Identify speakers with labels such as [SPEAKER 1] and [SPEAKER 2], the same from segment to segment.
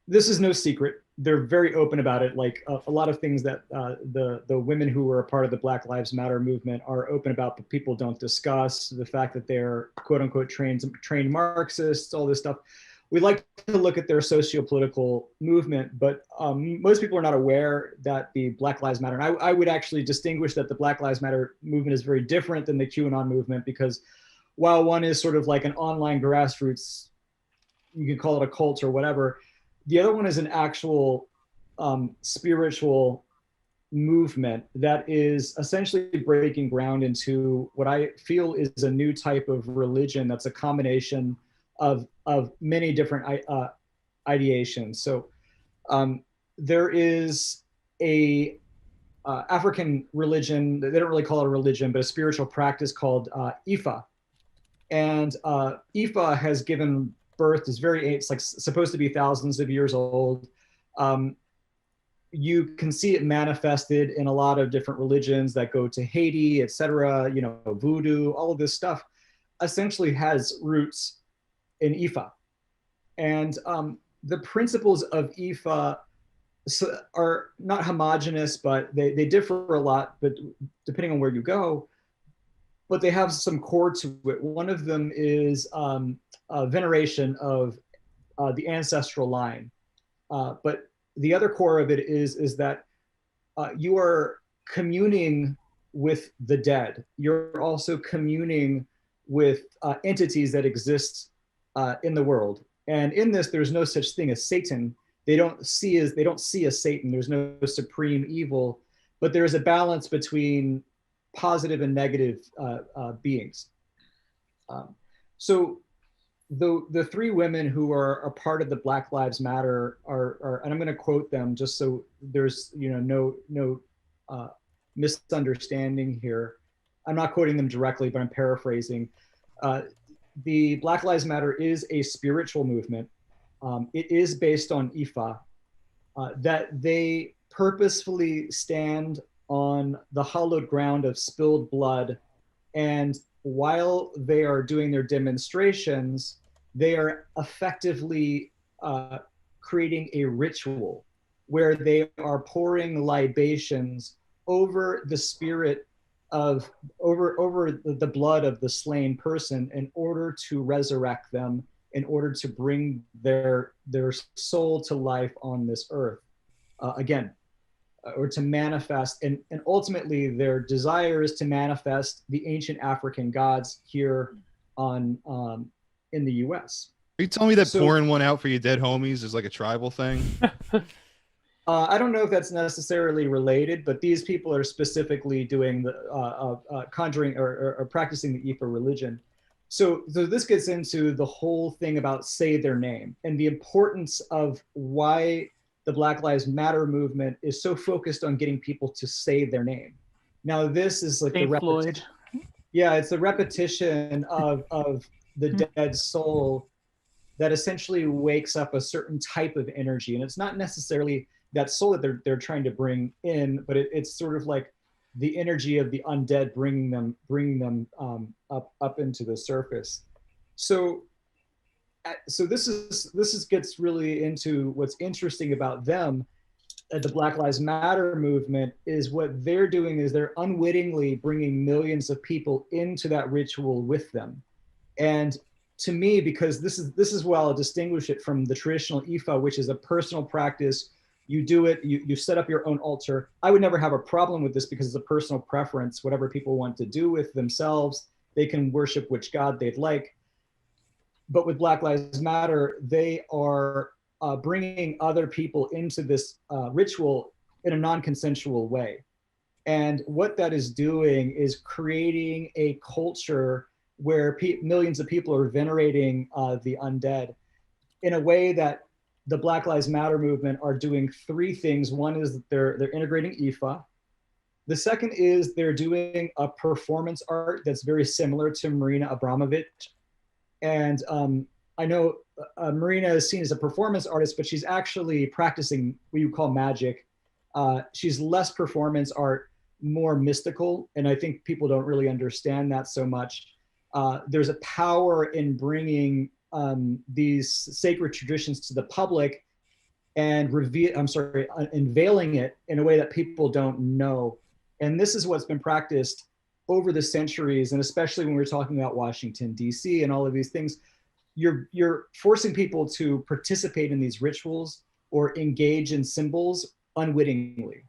[SPEAKER 1] this is no secret. They're very open about it. Like a lot of things that the women who were a part of the Black Lives Matter movement are open about, but people don't discuss the fact that they're quote unquote trained Marxists, all this stuff. We like to look at their socio-political movement, but most people are not aware that the Black Lives Matter, and I would actually distinguish that the Black Lives Matter movement is very different than the QAnon movement, because while one is sort of like an online grassroots, you could call it a cult or whatever, the other one is an actual spiritual movement that is essentially breaking ground into what I feel is a new type of religion that's a combination of many different ideations. So there is a African religion, they don't really call it a religion, but a spiritual practice called Ifa. And Ifa has given birth, it's like supposed to be thousands of years old. You can see it manifested in a lot of different religions that go to Haiti, etc. You know, voodoo, all of this stuff essentially has roots in Ifa. And the principles of Ifa are not homogenous, but they differ a lot, but depending on where you go, but they have some core to it. One of them is veneration of the ancestral line. But the other core of it is that you are communing with the dead. You're also communing with entities that exist in the world. And in this, there's no such thing as Satan. They don't see a Satan. There's no supreme evil, but there is a balance between positive and negative beings. So the three women who are a part of the Black Lives Matter are and I'm going to quote them just so there's no misunderstanding here. I'm not quoting them directly, but I'm paraphrasing. The Black Lives Matter is a spiritual movement. It is based on Ifa, that they purposefully stand on the hallowed ground of spilled blood. And while they are doing their demonstrations, they are effectively creating a ritual where they are pouring libations over the spirit of, over the blood of the slain person in order to resurrect them, in order to bring their soul to life on this earth. Again, or to manifest, and ultimately their desire is to manifest the ancient African gods here on in the US.
[SPEAKER 2] Are you telling me that pouring one out for your dead homies is like a tribal thing?
[SPEAKER 1] I don't know if that's necessarily related, but these people are specifically doing the conjuring or practicing the Ifa religion. So this gets into the whole thing about say their name and the importance of why the Black Lives Matter movement is so focused on getting people to say their name. Now, this is like the repetition. Yeah, it's a repetition of the dead soul that essentially wakes up a certain type of energy. And it's not necessarily that soul that they're trying to bring in, but it's sort of like the energy of the undead bringing them up into the surface. So this gets really into what's interesting about them. The Black Lives Matter movement is what they're doing is they're unwittingly bringing millions of people into that ritual with them. And to me, because this is where I'll distinguish it from the traditional Ifa, which is a personal practice. You do it, you set up your own altar. I would never have a problem with this because it's a personal preference. Whatever people want to do with themselves, they can worship which God they'd like. But with Black Lives Matter, they are bringing other people into this ritual in a non-consensual way. And what that is doing is creating a culture where millions of people are venerating the undead in a way that the Black Lives Matter movement are doing three things. One is that they're integrating Ifa. The second is they're doing a performance art that's very similar to Marina Abramović. And I know Marina is seen as a performance artist, but she's actually practicing what you call magic. She's less performance art, more mystical. And I think people don't really understand that so much. There's a power in bringing these sacred traditions to the public and unveiling it in a way that people don't know. And this is what's been practiced over the centuries, and especially when we're talking about Washington, D.C. and all of these things. You're forcing people to participate in these rituals or engage in symbols unwittingly,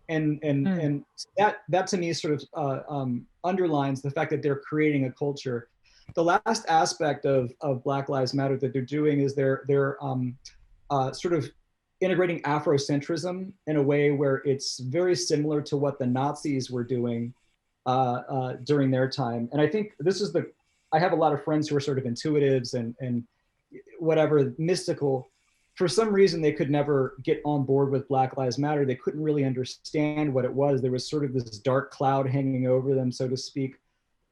[SPEAKER 1] and that to me sort of underlines the fact that they're creating a culture. The last aspect of Black Lives Matter that they're doing is they're sort of integrating Afrocentrism in a way where it's very similar to what the Nazis were doing during their time. And I think this is I have a lot of friends who are sort of intuitives and whatever, mystical. For some reason, they could never get on board with Black Lives Matter. They couldn't really understand what it was. There was sort of this dark cloud hanging over them, so to speak.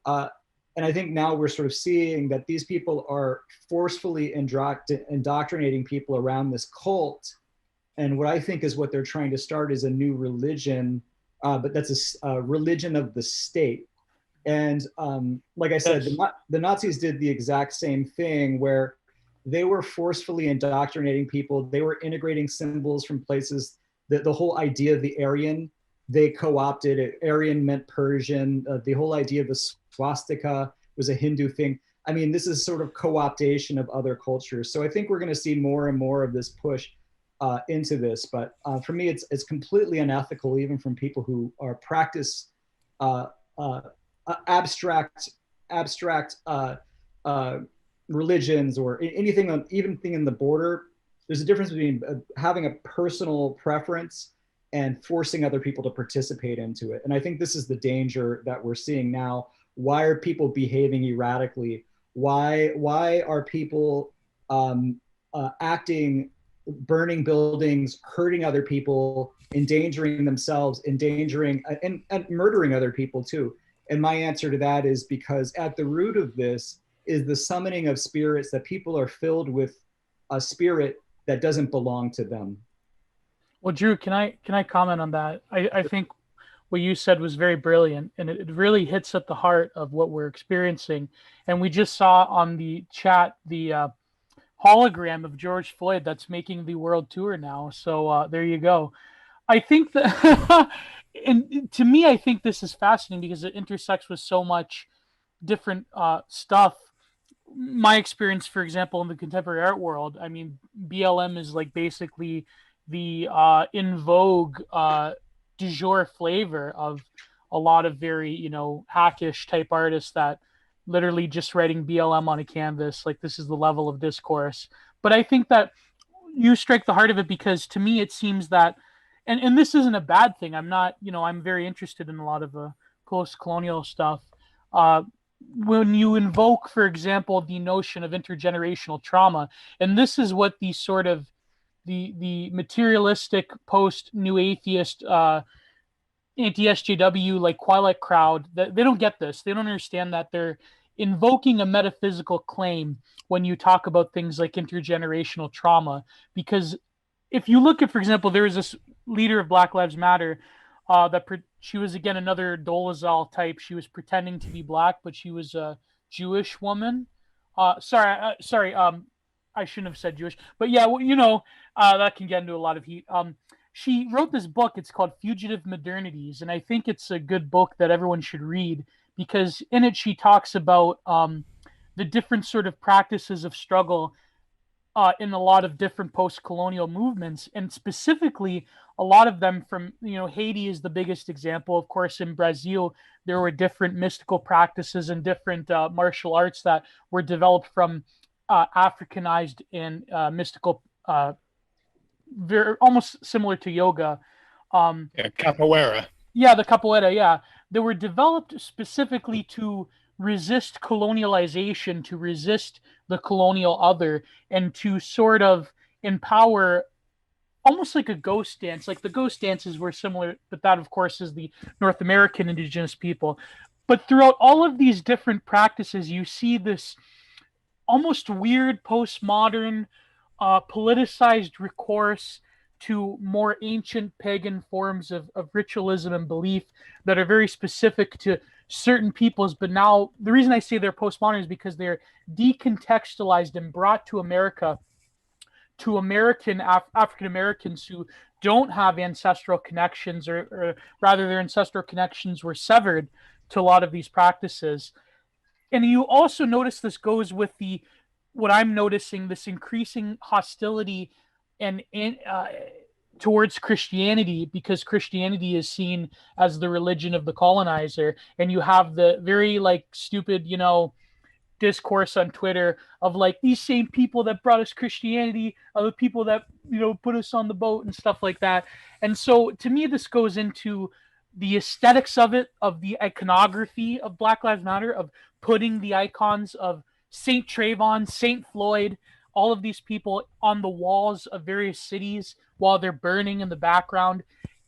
[SPEAKER 1] And I think now we're sort of seeing that these people are forcefully indoctrinating people around this cult. And what I think is what they're trying to start is a new religion, but that's a religion of the state. And like I said, the Nazis did the exact same thing where they were forcefully indoctrinating people. They were integrating symbols from places that the whole idea of the Aryan, they co-opted it. Aryan meant Persian. The whole idea of the swastika was a Hindu thing. I mean, this is sort of co-optation of other cultures. So I think we're going to see more and more of this push into this. But for me, it's completely unethical, even from people who are practice abstract religions or anything on even thing in the border. There's a difference between having a personal preference and forcing other people to participate into it. And I think this is the danger that we're seeing now. Why are people behaving erratically? Why are people acting, burning buildings, hurting other people, endangering themselves, endangering and murdering other people too? And my answer to that is because at the root of this is the summoning of spirits, that people are filled with a spirit that doesn't belong to them.
[SPEAKER 3] Well, Drew, can I comment on that? I think what you said was very brilliant, and it really hits at the heart of what we're experiencing. And we just saw on the chat the hologram of George Floyd that's making the world tour now. So there you go. I think that, and to me, I think this is fascinating because it intersects with so much different stuff. My experience, for example, in the contemporary art world, I mean, BLM is like basically the in vogue du jour flavor of a lot of very, hackish type artists that literally just writing BLM on a canvas, like this is the level of discourse. But I think that you strike the heart of it because to me it seems that, and this isn't a bad thing. I'm not, I'm very interested in a lot of post-colonial stuff. When you invoke, for example, the notion of intergenerational trauma, and this is what the sort of the materialistic post-new atheist anti-SJW like Twilight crowd, that they don't get this. They don't understand that they're invoking a metaphysical claim when you talk about things like intergenerational trauma. Because if you look at, for example, there was this leader of Black Lives Matter she was, again, another Dolezal type. She was pretending to be black, but she was a Jewish woman. Sorry, I shouldn't have said Jewish, but yeah, that can get into a lot of heat. She wrote this book. It's called Fugitive Modernities, and I think it's a good book that everyone should read because in it she talks about the different sort of practices of struggle in a lot of different post-colonial movements, and specifically a lot of them from, Haiti is the biggest example. Of course, in Brazil, there were different mystical practices and different martial arts that were developed from Africanized and mystical, very almost similar to yoga.
[SPEAKER 4] Capoeira.
[SPEAKER 3] Yeah, the capoeira. Yeah, they were developed specifically to resist colonialization, to resist the colonial other, and to sort of empower, almost like a ghost dance. Like the ghost dances were similar, but that, of course, is the North American indigenous people. But throughout all of these different practices, you see this almost weird postmodern politicized recourse to more ancient pagan forms of ritualism and belief that are very specific to certain peoples. But now the reason I say they're postmodern is because they're decontextualized and brought to America to African Americans who don't have ancestral connections, or rather their ancestral connections were severed to a lot of these practices. And you also notice this goes with what I'm noticing, this increasing hostility and towards Christianity, because Christianity is seen as the religion of the colonizer. And you have the very stupid, discourse on Twitter of these same people that brought us Christianity are the people that put us on the boat and stuff like that. And so to me, this goes into the aesthetics of it, of the iconography of Black Lives Matter, of putting the icons of Saint Trayvon, Saint Floyd, all of these people on the walls of various cities while they're burning in the background.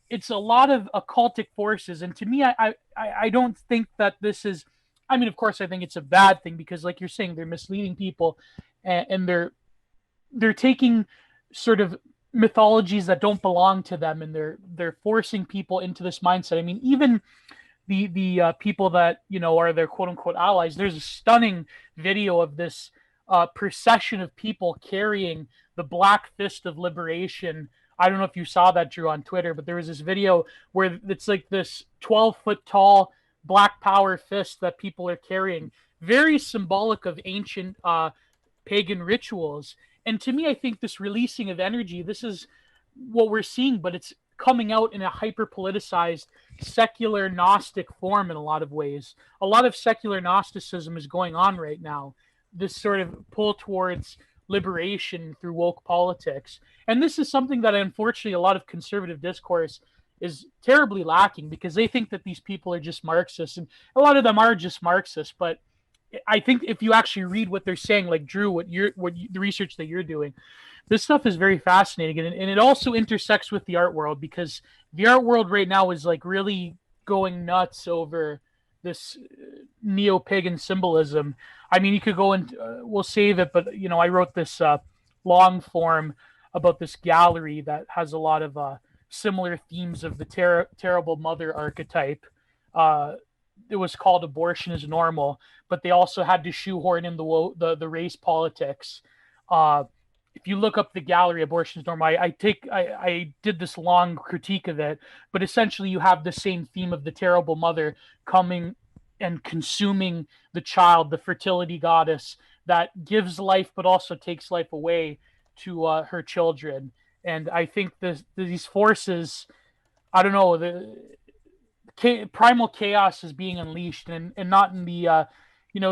[SPEAKER 3] It's a lot of occultic forces, and to me, I don't think that this is. I mean, of course, I think it's a bad thing because, like you're saying, they're misleading people, and they're taking sort of mythologies that don't belong to them, and they're forcing people into this mindset. I mean, even the people that are their quote unquote allies. There's a stunning video of this procession of people carrying the Black Fist of Liberation. I don't know if you saw that, Drew, on Twitter, but there was this video where it's like this 12-foot tall Black Power fist that people are carrying, very symbolic of ancient pagan rituals. And to me, I think this releasing of energy, this is what we're seeing, but it's coming out in a hyper-politicized, secular Gnostic form in a lot of ways. A lot of secular Gnosticism is going on right now, this sort of pull towards liberation through woke politics. And this is something that, unfortunately, a lot of conservative discourse is terribly lacking, because they think that these people are just Marxists, and a lot of them are just Marxists. But I think if you actually read what they're saying, like Drew, the research that you're doing, this stuff is very fascinating, and it also intersects with the art world, because the art world right now is really going nuts over this neo-pagan symbolism. I mean, you could go and we'll save it, but I wrote this long form about this gallery that has a lot of similar themes of the terrible mother archetype. It was called Abortion is Normal, but they also had to shoehorn in the race politics. If you look up the gallery Abortion is Normal, I did this long critique of it, but essentially you have the same theme of the terrible mother coming and consuming the child, the fertility goddess that gives life but also takes life away to her children. And I think these forces, I don't know, the primal chaos is being unleashed, and not in the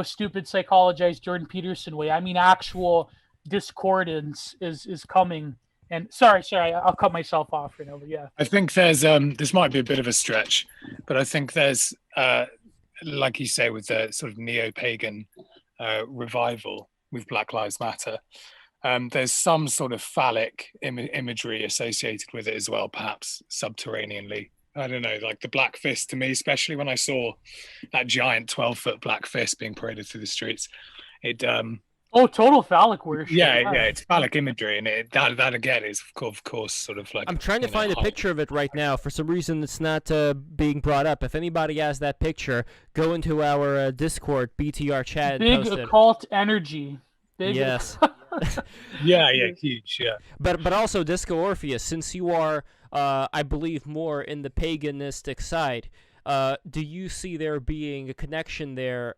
[SPEAKER 3] stupid psychologized Jordan Peterson way. I mean, actual discordance is coming. And sorry, I'll cut myself off right now. But yeah,
[SPEAKER 4] I think there's this might be a bit of a stretch, but I think there's like you say, with the sort of neo-pagan revival with Black Lives Matter, there's some sort of phallic imagery associated with it as well, perhaps subterraneanly. I don't know, like the Black Fist, to me, especially when I saw that giant 12-foot Black Fist being paraded through the streets, it
[SPEAKER 3] total phallic worship.
[SPEAKER 4] Yeah, it's phallic imagery, and that again is of course sort of like.
[SPEAKER 5] I'm trying to find a picture of it right now. For some reason, it's not being brought up. If anybody has that picture, go into our Discord btr-chat.
[SPEAKER 3] Big occult energy. Big.
[SPEAKER 5] Yes.
[SPEAKER 4] yeah, huge. Yeah.
[SPEAKER 5] But also Disco Orpheus, since you are, I believe, more in the paganistic side, do you see there being a connection there?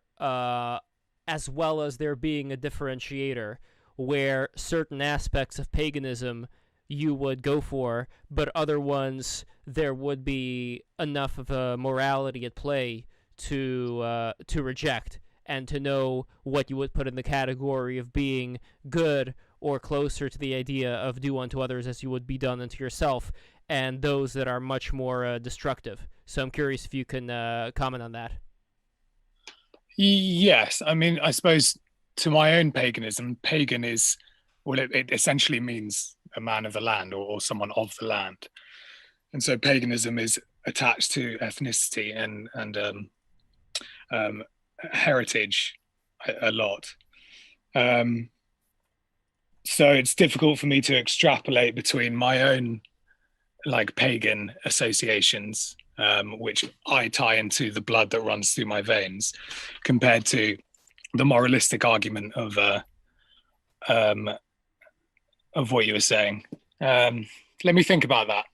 [SPEAKER 5] As well as there being a differentiator where certain aspects of paganism you would go for, but other ones there would be enough of a morality at play to reject, and to know what you would put in the category of being good or closer to the idea of do unto others as you would be done unto yourself, and those that are much more destructive. So I'm curious if you can comment on that.
[SPEAKER 4] Yes, I mean, I suppose to my own paganism, pagan is, well, it essentially means a man of the land, or someone of the land. And so paganism is attached to ethnicity and heritage a lot. So it's difficult for me to extrapolate between my own pagan associations, which I tie into the blood that runs through my veins, compared to the moralistic argument of of what you were saying. Let me think about that.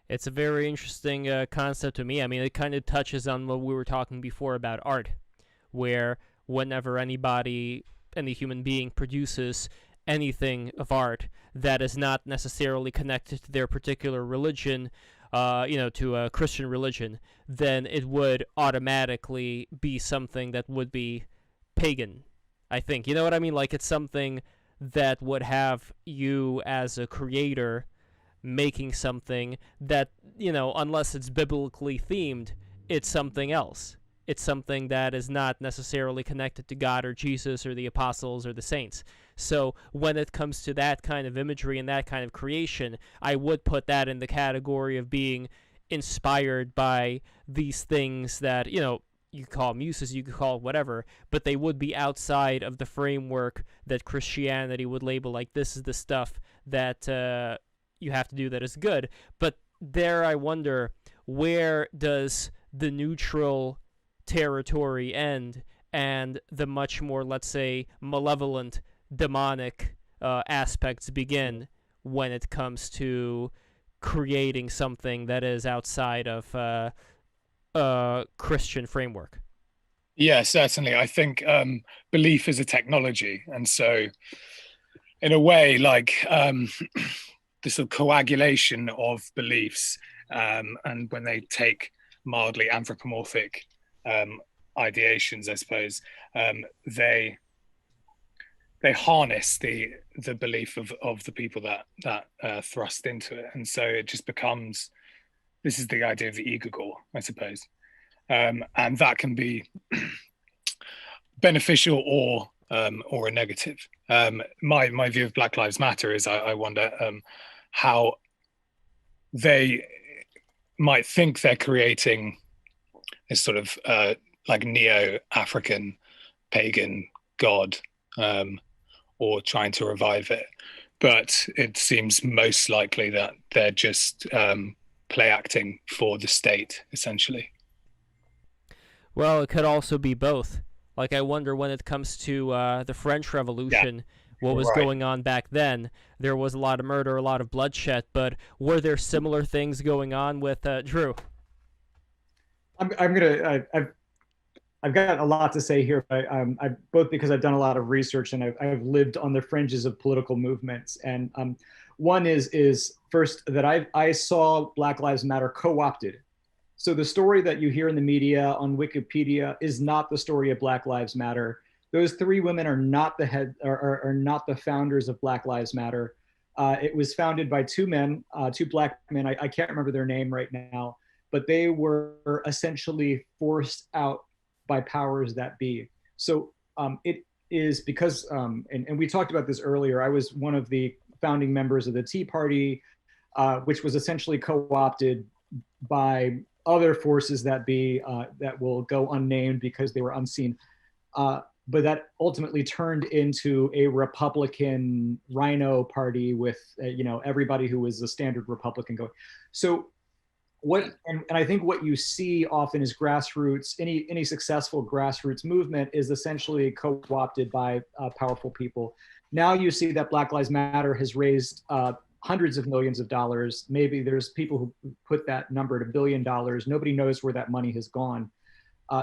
[SPEAKER 5] It's a very interesting concept to me. I mean, it kind of touches on what we were talking before about art, where whenever any human being produces anything of art that is not necessarily connected to their particular religion, to a Christian religion, then it would automatically be something that would be pagan, I think. You know what I mean? Like, it's something that would have you as a creator making something that, unless it's biblically themed, it's something else. It's something that is not necessarily connected to God or Jesus or the apostles or the saints. So when it comes to that kind of imagery and that kind of creation, I would put that in the category of being inspired by these things that, you could call muses, you could call it whatever, but they would be outside of the framework that Christianity would label like, this is the stuff that you have to do that is good. But there I wonder, where does the neutral territory end and the much more, let's say, malevolent, demonic aspects begin when it comes to creating something that is outside of Christian framework?
[SPEAKER 4] Yeah, certainly. I think belief is a technology. And so in a way, like the sort of coagulation of beliefs, and when they take mildly anthropomorphic ideations, I suppose, they harness the belief of the people that thrust into it, and so it just becomes, this is the idea of the egregore, I suppose, and that can be beneficial or a negative. My view of Black Lives Matter is I wonder how they might think they're creating this sort of like neo-African pagan god, or trying to revive it. But it seems most likely that they're just play acting for the state, essentially.
[SPEAKER 5] Well, it could also be both. Like, I wonder, when it comes to the French Revolution, what was going on back then. There was a lot of murder, a lot of bloodshed, but were there similar things going on with Drew?
[SPEAKER 1] I've got a lot to say here. Both because I've done a lot of research and I've lived on the fringes of political movements. And one is first that I saw Black Lives Matter co-opted. So the story that you hear in the media, on Wikipedia, is not the story of Black Lives Matter. Those three women are not are not the founders of Black Lives Matter. It was founded by two men, two Black men. I can't remember their name right now, but they were essentially forced out by powers that be. So it is because, and we talked about this earlier, I was one of the founding members of the Tea Party, which was essentially co-opted by other forces that be, that will go unnamed because they were unseen. But that ultimately turned into a Republican Rhino party with, everybody who was a standard Republican going. So and I think what you see often is grassroots, any successful grassroots movement is essentially co-opted by powerful people. Now you see that Black Lives Matter has raised hundreds of millions of dollars. Maybe there's people who put that number at $1 billion. Nobody knows where that money has gone.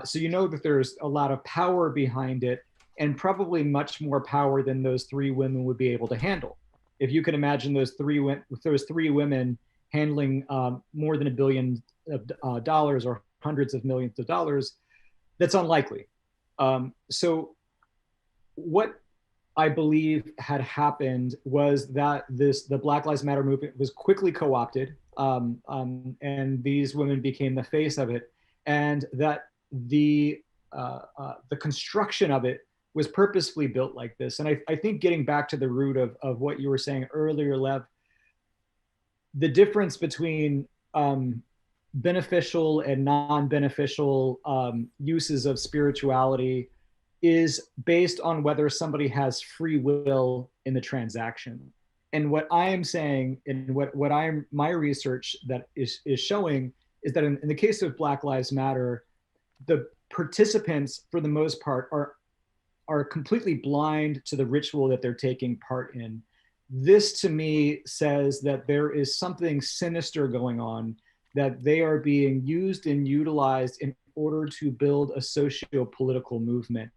[SPEAKER 1] So you know that there's a lot of power behind it, and probably much more power than those three women would be able to handle. If you can imagine those three women handling more than $1 billion or hundreds of millions of dollars, that's unlikely. So what I believe had happened was that the Black Lives Matter movement was quickly co-opted, and these women became the face of it, and that the construction of it was purposefully built like this. And I think getting back to the root of what you were saying earlier, Lev, the difference between beneficial and non-beneficial uses of spirituality is based on whether somebody has free will in the transaction. And what I am saying, and what my research that is showing, is that in the case of Black Lives Matter, the participants, for the most part, are completely blind to the ritual that they're taking part in. this to me says that there is something sinister going on, that they are being used and utilized in order to build a socio-political movement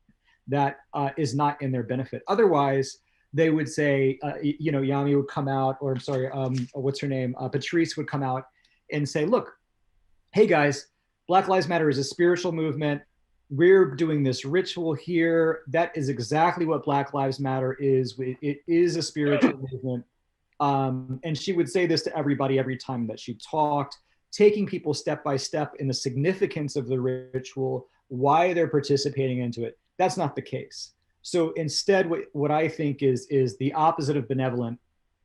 [SPEAKER 1] that is not in their benefit. Otherwise, they would say, Yami would come out, or I'm sorry, what's her name? Patrice would come out and say, look, hey guys, Black Lives Matter is a spiritual movement. We're doing this ritual here. That is exactly what Black Lives Matter is. It is a spiritual movement. And she would say this to everybody every time that she talked, taking people step by step in the significance of the ritual, why they're participating into it. That's not the case. So instead, what I think is the opposite of benevolent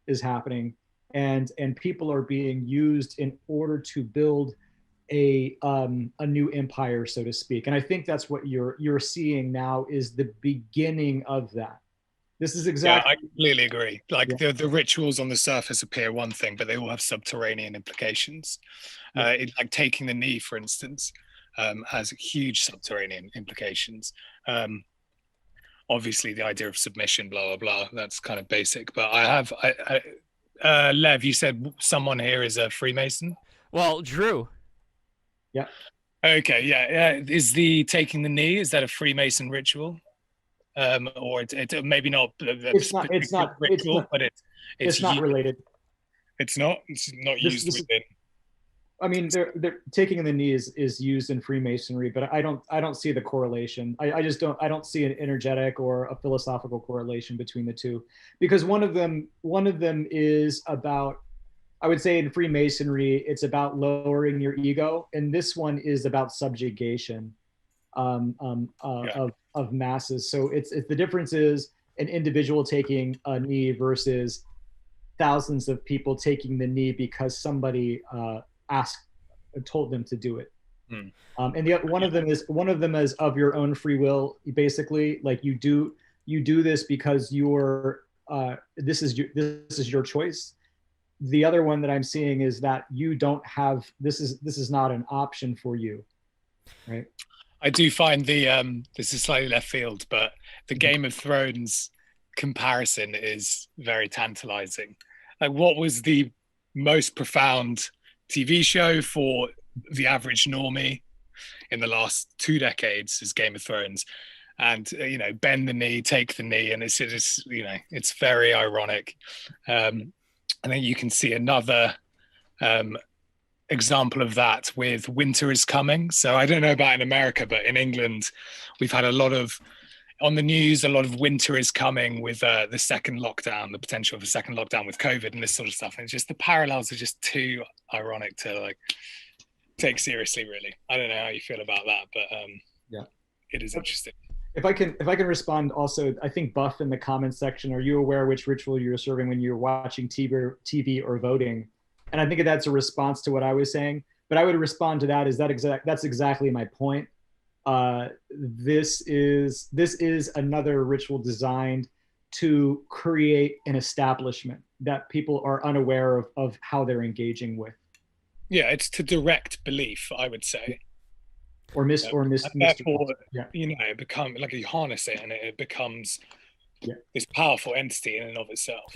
[SPEAKER 1] is happening, and people are being used in order to build a new empire, so to speak. And I think that's what you're seeing now, is the beginning of that. This is exactly.
[SPEAKER 4] Yeah, I completely agree. Like the rituals on the surface appear one thing, but they all have subterranean implications. Like taking the knee, for instance, has huge subterranean implications. Obviously, the idea of submission, blah, blah, blah, that's kind of basic. But Lev, you said someone here is a Freemason?
[SPEAKER 5] Well, Drew.
[SPEAKER 1] Yeah.
[SPEAKER 4] Okay, yeah. Is the taking the knee, is that a Freemason ritual? Or it maybe not.
[SPEAKER 1] It's not ritual, but it's not related.
[SPEAKER 4] It's not used within.
[SPEAKER 1] I mean, they're taking the knee is used in Freemasonry, but I don't see the correlation. I don't see an energetic or a philosophical correlation between the two, because one of them is about, I would say in Freemasonry, it's about lowering your ego, and this one is about subjugation of masses. So it's the difference is an individual taking a knee versus thousands of people taking the knee because somebody told them to do it. And one of them is of your own free will, basically. Like you do this because this is your choice. The other one that I'm seeing is that you don't have, this is not an option for you, right?
[SPEAKER 4] I do find this is slightly left field, but the Game of Thrones comparison is very tantalizing. Like, what was the most profound TV show for the average normie in the last 2 decades is Game of Thrones. And, bend the knee, take the knee. And it's it's very ironic. And then you can see another example of that with Winter is Coming. So I don't know about in America, but in England, we've had on the news, a lot of winter is coming with the second lockdown, the potential of a second lockdown with COVID and this sort of stuff. And it's just the parallels are just too ironic to take seriously, really. I don't know how you feel about that, but it is interesting.
[SPEAKER 1] If I can respond also, I think Buff in the comments section, are you aware which ritual you're serving when you're watching TV or voting? And I think that's a response to what I was saying, but I would respond to that that's exactly my point. This is another ritual designed to create an establishment that people are unaware of how they're engaging with.
[SPEAKER 4] Yeah, it's to direct belief, I would say.
[SPEAKER 1] Or therefore,
[SPEAKER 4] it becomes like you harness it and it becomes this powerful entity in and of itself.